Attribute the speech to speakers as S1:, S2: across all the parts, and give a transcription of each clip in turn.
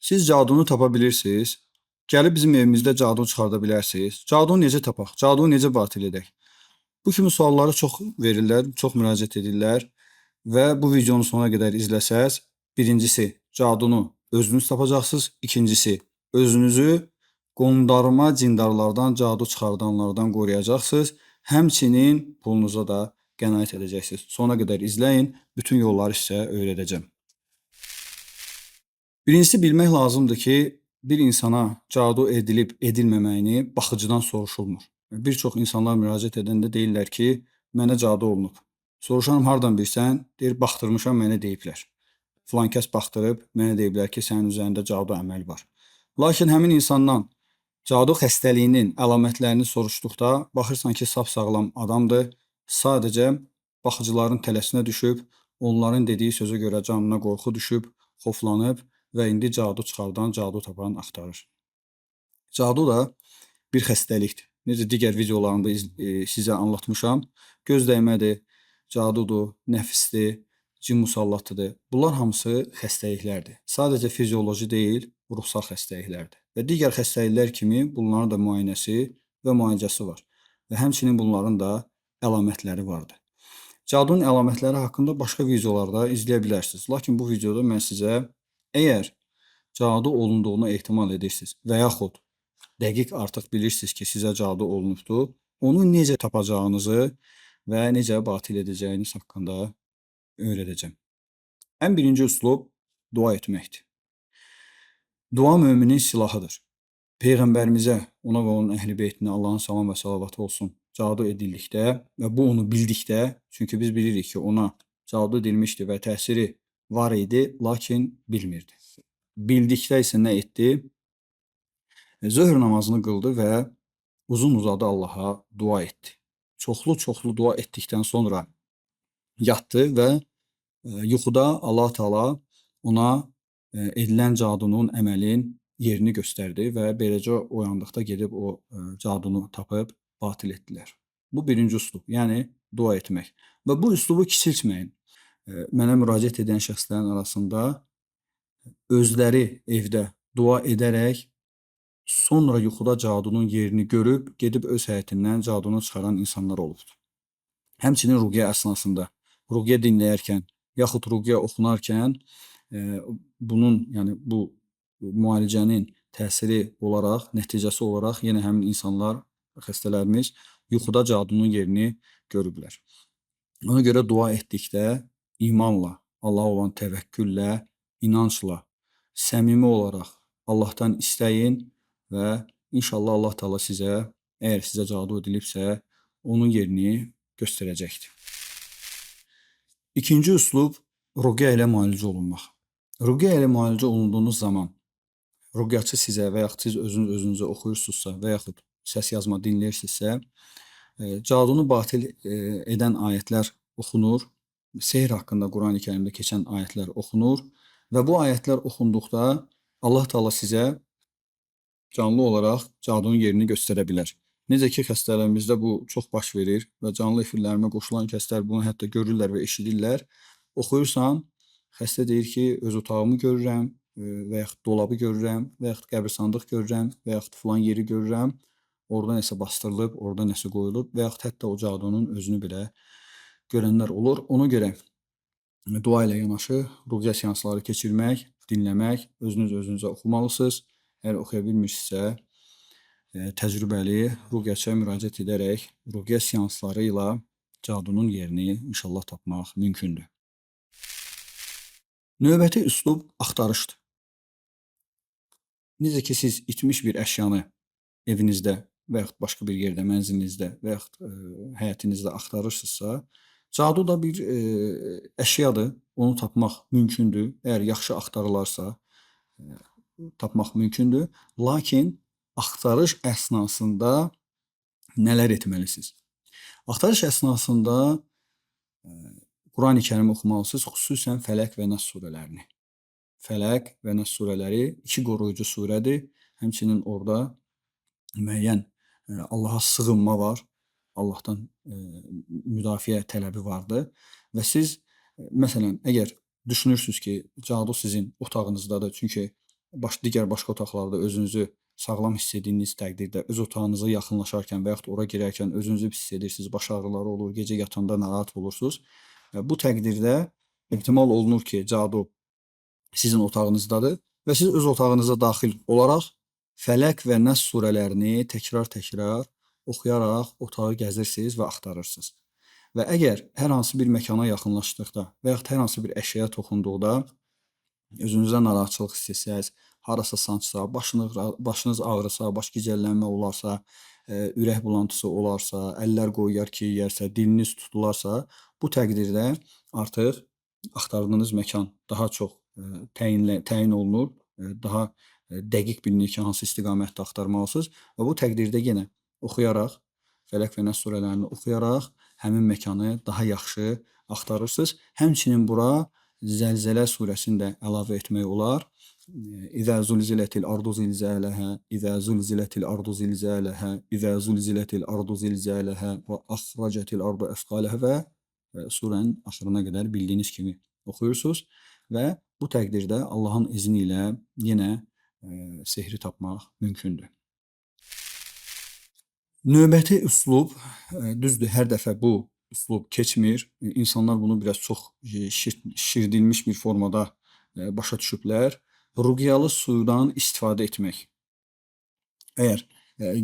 S1: Siz cadunu tapa bilirsiniz. Gəlib bizim evimizdə cadu çıxarda bilərsiniz. Cadunu necə tapaq? Cadunu necə batil edək? Bu kimi sualları çox verirlər, çox müraciət edirlər və bu videonu sona qədər izləsəz, birincisi cadunu özünüz tapacaqsınız, ikincisi özünüzü qondarma cindarlardan, cadu çıxardanlardan qoruyacaqsınız. Həmçinin pulunuza da qənaət edəcəksiniz. Sona qədər izləyin, bütün yolları sizə öyrədəcəm. Birincisi bilmək lazımdır ki, bir insana cadu edilib edilməməyini baxıcıdan soruşulmur. Bir çox insanlar müraciət edəndə deyirlər ki, mənə cadu olunub. Soruşuram hardan bilirsən? Deyir baxdırmışam, mənə deyiblər. Filan kəs baxdırıb, mənə deyiblər ki, sənin üzərində cadu əməli var. Lakin həmin insandan cadu xəstəliyinin əlamətlərini soruşduqda baxırsan ki, sap-sağlam adamdır. Sadəcə baxıcıların tələsinə düşüb, onların dediyi sözə görə canına qorxu düşüb, xoflanıb və indi cadu çıxardan, cadu tapan axtarır. Cadu da bir xəstəlikdir. Necə digər videolarımda sizə anlatmışam. Göz dəymədir, cadudur, nəfisdir, cin musallatıdır. Bunlar hamısı xəstəliklərdir. Sadəcə fizioloji deyil, ruhsal xəstəliklərdir. Və digər xəstəliklər kimi bunların da müayinəsi və müalicəsi var. Və həmçinin bunların da əlamətləri vardır. Cadunun əlamətləri haqqında başqa videolarda izləyə bilərsiniz. Lakin bu videoda mən sizə əgər cadu olunduğunu ehtimal edirsiniz və yaxud dəqiq artıq bilirsiniz ki, sizə cadu olunubdur, onu necə tapacağınızı və necə batil edəcəyiniz haqqında öyrədəcəm. Ən birinci üslub dua etməkdir. Dua müminin silahıdır. Peyğəmbərimizə, ona və onun əhl-i beytinə Allahın salam və salavatı olsun, cadu edildikdə və bu onu bildikdə, çünki biz bilirik ki, ona cadu edilmişdi və təsiri var idi, lakin bilmirdi. Bildikdə isə nə etdi? Zöhr namazını qıldı və uzun-uzadı Allaha dua etdi. Çoxlu-çoxlu dua etdikdən sonra yatdı və yuxuda Allah Taala ona edilən cadunun, əməlin yerini göstərdi və beləcə oyandıqda gedib o cadunu tapıb batil etdilər. Bu birinci üslub, yəni dua etmək. Və bu üslubu kiçiltməyin. Mənə müraciət edən şəxslərin arasında özləri evdə dua edərək sonra yuxuda cadunun yerini görüb, gedib öz həyətindən cadunu çıxaran insanlar olubdur. Həmçinin ruqyə əsnasında, ruqyə dinləyərkən, yaxud ruqyə oxunarkən bunun, yəni bu müalicənin təsiri olaraq, nəticəsi olaraq yenə həmin insanlar, xəstələrimiz yuxuda cadunun yerini görüblər. Ona görə dua etdikdə imanla, Allaha olan təvəkküllə, inancla, səmimi olaraq Allahdan istəyin və inşallah Allah Taala sizə, əgər sizə cadu edilibsə, onun yerini göstərəcəkdir. İkinci üslub ruqyə ilə müalicə olunmaq. Ruqyə ilə müalicə olunduğunuz zaman ruqyaçı sizə və yaxud siz özünüzə oxuyursunuzsa və yaxud səs yazma dinləyirsinizsə, cadunu batil edən ayətlər oxunur, sehr haqqında Qurani-Kərimdə keçən ayətlər oxunur və bu ayətlər oxunduqda Allah Taala sizə canlı olaraq cadunun yerini göstərə bilər. Necə ki, xəstələrimizdə bu çox baş verir və canlı efirlərimə qoşulan kəslər bunu hətta görürlər və eşidirlər. Oxuyursan, xəstə deyir ki, öz otağımı görürəm və yaxud dolabı görürəm və yaxud qəbirstandıq görürəm və yaxud filan yeri görürəm. Orada nəsə bastırılıb, orada nəsə qoyulub və yaxud hətta o cadunun özünü belə görənlər olur. Ona görə dua ilə yanaşı ruqyə seansları keçirmək, dinləmək, özünüzə oxumalısınız. Əgər oxuya bilmirsinizsə, təcrübəli ruqyəçiyə müraciət edərək ruqyə seansları ilə cadunun yerini inşallah tapmaq mümkündür. Növbəti üslub axtarışdır. Necə ki, siz itmiş bir əşyanı evinizdə və yaxud başqa bir yerdə, mənzilinizdə və yaxud həyətinizdə axtarırsınızsa, cadu da bir əşyadır, onu tapmaq mümkündür. Əgər yaxşı axtarılarsa, tapmaq mümkündür. Lakin axtarış əsnasında nələr etməlisiniz? Axtarış əsnasında Qurani-Kərimi oxumalısınız, xüsusən Fələq və Nəs surələrini. Fələq və Nəs surələri 2 qoruyucu surədir. Həmçinin orada müəyyən Allaha sığınma var. Allahdan müdafiə tələbi vardır. Və siz, məsələn, əgər düşünürsünüz ki, cadu sizin otağınızdadır, çünki digər başqa otaqlarda özünüzü sağlam hiss etdiyiniz təqdirdə öz otağınıza yaxınlaşarkən və yaxud ora girərkən özünüzü pis hiss edirsiniz, baş ağrıları olur, gecə yatanda narahat olursunuz. Bu təqdirdə ehtimal olunur ki, cadu sizin otağınızdadır və siz öz otağınıza daxil olaraq Fələq və Nəs surələrini təkrar-təkrar oxuyaraq otağı gəzirsiniz və axtarırsınız. Və əgər hər hansı bir məkana yaxınlaşdıqda və yaxud hər hansı bir əşyaya toxunduqda özünüzdə narahatçılıq hiss etsəz, harasa sancsa, başınız ağrısa, baş gicəllənmə olarsa, ürək bulantısı olarsa, əllər qoyuyar ki, yeyərsə, diliniz tutularsa, bu təqdirdə artıq axtardığınız məkan daha çox təyin olunur, daha dəqiq bilinir ki, hansı istiqamətdə axtarmalısınız və bu təqdirdə yenə oxuyaraq, Fələq və Nəs surələrini oxuyaraq həmin məkanı daha yaxşı axtarırsınız. Həmçinin bura Zəlzələ surəsini də əlavə etmək olar. İzə zulzilətil ardu zilzələhə, İzə zulzilətil ardu zilzələhə, İzə zulzilətil ardu zilzələhə və əxrəcətil ardu əsqaləhə və surənin axırına qədər bildiyiniz kimi oxuyursunuz və bu təqdirdə Allahın izni ilə yenə sehri tapmaq mümkündür. Növbəti üslub, düzdür, hər dəfə bu üslub keçmir. İnsanlar bunu biraz çox şişirdilmiş bir formada başa düşüblər. Ruqyalı sudan istifadə etmək. Əgər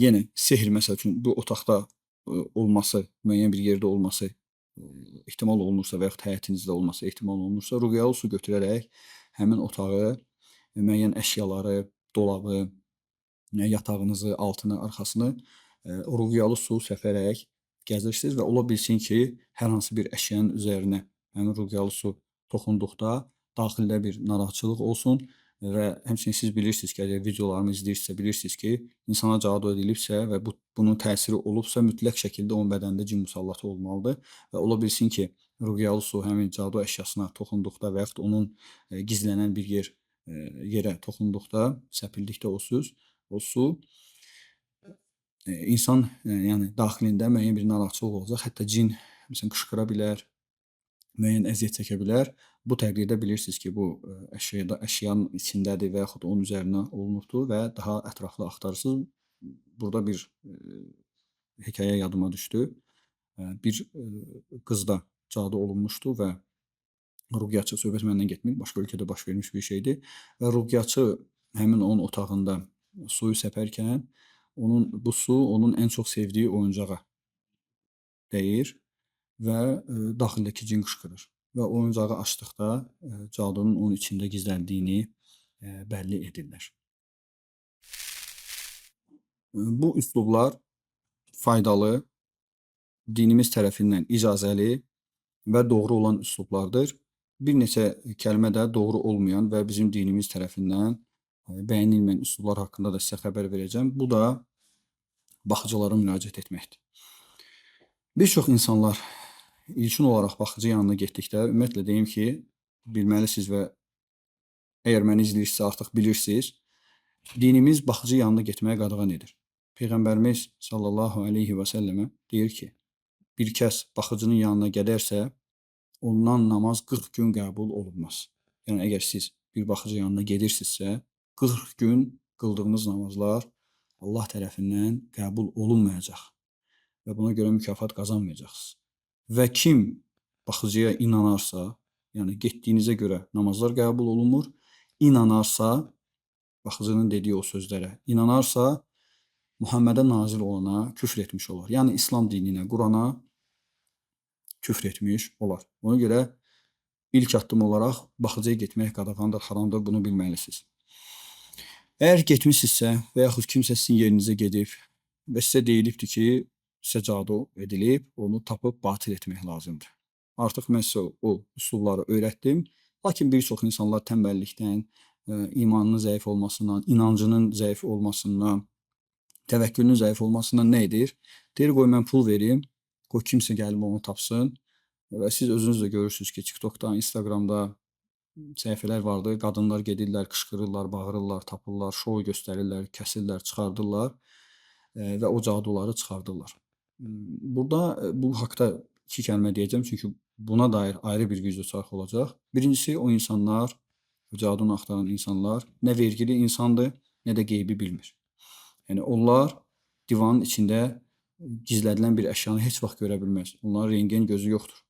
S1: yenə sehr məsəl üçün bu otaqda olması, müəyyən bir yerdə olması ehtimal olunursa və yaxud həyətinizdə olması ehtimal olunursa, ruqyalı su götürərək həmin otağı, müəyyən əşyaları, dolabı, yatağınızı, altını, arxasını ruqyalı su səpərək gəzirsiniz və ola bilsin ki, hər hansı bir əşyanın üzərinə həmin ruqyalı su toxunduqda daxildə bir narahatçılıq olsun və həmçinin siz bilirsiniz ki, əgər videolarımı izləyirsinizsə, bilirsiniz ki, insana cadu edilibsə və bunun təsiri olubsa, mütləq şəkildə onun bədənində cin musallatı olmalıdır və ola bilsin ki, ruqyalı su həmin cadu əşyasına toxunduqda və yaxud onun gizlənən bir yerə toxunduqda, səpildikdə o su insan yəni daxilində müəyyən bir narahatçılıq olacaq. Hətta cin məsələn qışqıra bilər, müəyyən əziyyət çəkə bilər. Bu təqdirdə bilirsiniz ki, bu əşyanın içindədir və yaxud onun üzərinə olunubdur və daha ətraflı axtarırsınız. Burada bir hekayə yadıma düşdü. Bir qızda cadu olunmuşdu və ruqyatçı, söhbət məndən getmir, başqa ölkədə baş vermiş bir şeydir və ruqyatçı həmin onun otağında suyu səpərkən bu su onun ən çox sevdiyi oyuncağa dəyir və daxildəki cin qışqırır və oyuncağı açdıqda cadunun onun içində gizləndiyini bəlli edirlər. Bu üslublar faydalı, dinimiz tərəfindən icazəli və doğru olan üslublardır. Bir neçə kəlmə də doğru olmayan və bizim dinimiz tərəfindən bəyənilməyən üslublar haqqında da sizə xəbər verəcəm. Bu da baxıcılara müraciət etməkdir. Bir çox insanlar ilkin olaraq baxıcı yanına getdikdə, ümumiyyətlə deyim ki, bilməlisiniz və əgər məni izləyirsinizsə artıq bilirsiniz, dinimiz baxıcı yanına getməyə qadağan edir. Peyğəmbərimiz sallallahu aleyhi və səlləmə deyir ki, bir kəs baxıcının yanına gedərsə, ondan namaz 40 gün qəbul olunmaz. Yəni, əgər siz bir baxıcı yanına gedirsinizsə, 40 gün qıldığınız namazlar Allah tərəfindən qəbul olunmayacaq və buna görə mükafat qazanmayacaqsınız. Və kim baxıcıya inanarsa, yəni getdiyinizə görə namazlar qəbul olunmur, inanarsa, baxıcının dediyi o sözlərə inanarsa, Muhammədə nazil olana küfr etmiş olar. Yəni, İslam dininə, Qurana küfr etmiş olar. Ona görə ilk addım olaraq baxıcıya getmək qadağandır, haramdır, bunu bilməlisiniz. Əgər getmişsinizsə və yaxud kimsə sizin yerinizə gedib və sizə deyilibdir ki, sizə cadu edilib, onu tapıb batil etmək lazımdır. Artıq mən sizə o üslubları öyrətdim. Lakin bir çox insanlar tənbəllikdən, imanının zəif olmasından, inancının zəif olmasından, təvəkkülünün zəif olmasından nə edir? Deyir, qoy mən pul verim, qoy kimsə gəlib onu tapsın və siz özünüz də görürsünüz ki, TikTokda, Instagramda səhifələr vardır, qadınlar gedirlər, qışqırırlar, bağırırlar, tapırlar, şou göstərirlər, kəsirlər, çıxardırlar və o caduları çıxardırlar. Burada bu haqda 2 kəlmə deyəcəm, çünki buna dair ayrı bir video çarx olacaq. Birincisi, o insanlar Cadunu axtaran insanlar nə vergili insandır, nə də qeybi bilmir. Yəni onlar divanın içində gizlədilən bir əşyanı heç vaxt görə bilməz. Onların rentgen gözü yoxdur.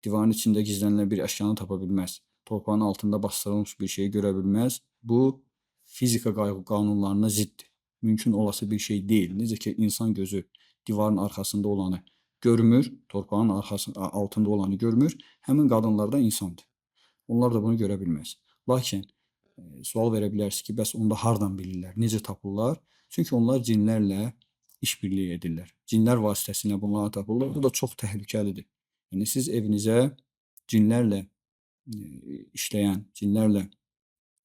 S1: Divarın içində gizlənilən bir əşyanı tapa bilməz. Torpağın altında basdırılmış bir şeyi görə bilməz. Bu fizika qanunlarına ziddir. Mümkün olası bir şey deyil. Necə ki insan gözü divarın arxasında olanı görmür, torpağın altında olanı görmür, həmin qadınlar da insandır. Onlar da bunu görə bilməz. Lakin sual verə bilərsiniz ki, bəs onda hardan bilirlər? Necə tapırlar? Çünki onlar cinlərlə işbirliyi edirlər. Cinlər vasitəsilə bunları tapırlar. Bu da çox təhlükəlidir. Yəni siz evinizə cinlərlə işləyən, cinlərlə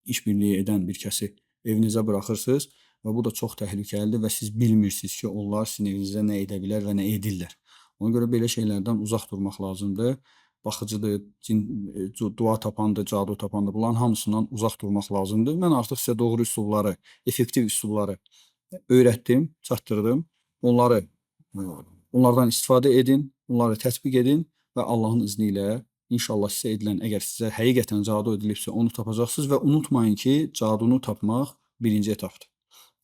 S1: işbirliyi edən bir kəsi evinizə buraxırsınız və bu da çox təhlükəlidir və siz bilmirsiniz ki, onlar sizin evinizdə nə edə bilər və nə edirlər. Ona görə belə şeylərdən uzaq durmaq lazımdır. Baxıcıdır, dua tapandır, cadu tapandır. Bunların hamısından uzaq durmaq lazımdır. Mən artıq sizə doğru üsulları, effektiv üsulları öyrətdim, çatdırdım. Onlardan istifadə edin, onları tətbiq edin və Allahın izni ilə İnşallah sizə edilən, əgər sizə həqiqətən cadu edilibsə, onu tapacaqsınız və unutmayın ki, cadunu tapmaq birinci etapdır.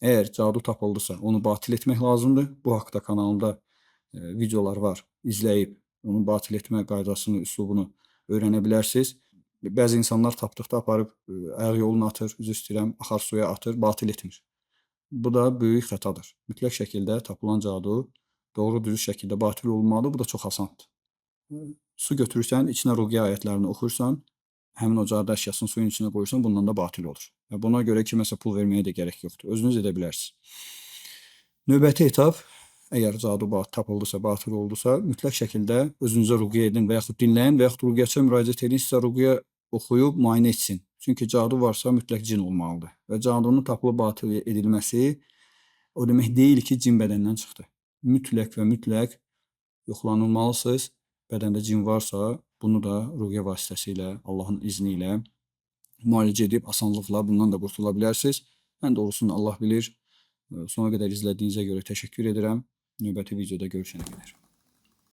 S1: Əgər cadu tapıldısa, onu batil etmək lazımdır. Bu haqda kanalımda videolar var. İzləyib onun batil etmə qaydasını, üslubunu öyrənə bilərsiniz. Bəzi insanlar tapdıqda aparıb ayaq yoluna atır, üzr istəyirəm, axar suya atır, batil etmir. Bu da böyük xətadır. Mütləq şəkildə tapılan cadu doğru düzgün şəkildə batil olunmalıdır. Bu da çox asandır. Su götürürsən, içinə ruqiyyə ayətlərini oxuyursan, həmin o cadu əşyasını suyun içinə qoyursan, bundan da batil olur. Və buna görə kiməsə pul verməyə də gərək yoxdur. Özünüz edə bilərsiniz. Növbəti etap, əgər cadu tapıldısa, batil oldusa, mütləq şəkildə özünüzə ruqiyyə edin və yaxud dinləyin və yaxud ruqiyyəçiyə müraciət edin, sizə ruqiyyə oxuyub müayinə etsin. Çünki cadu varsa mütləq cin olmalıdır. Və cadunun tapılıb batil edilməsi o demək deyil ki, cin bədəndən çıxdı. Mütləq və mütləq yoxlanılmalısınız. Bədəndə cin varsa, bunu da ruqiyyə vasitəsilə, Allahın izni ilə müalicə edib asanlıqla bundan da qurtula bilərsiniz. Ən doğrusunu Allah bilir. Sona qədər izlədiyinizə görə təşəkkür edirəm. Növbəti videoda görüşənə qədər.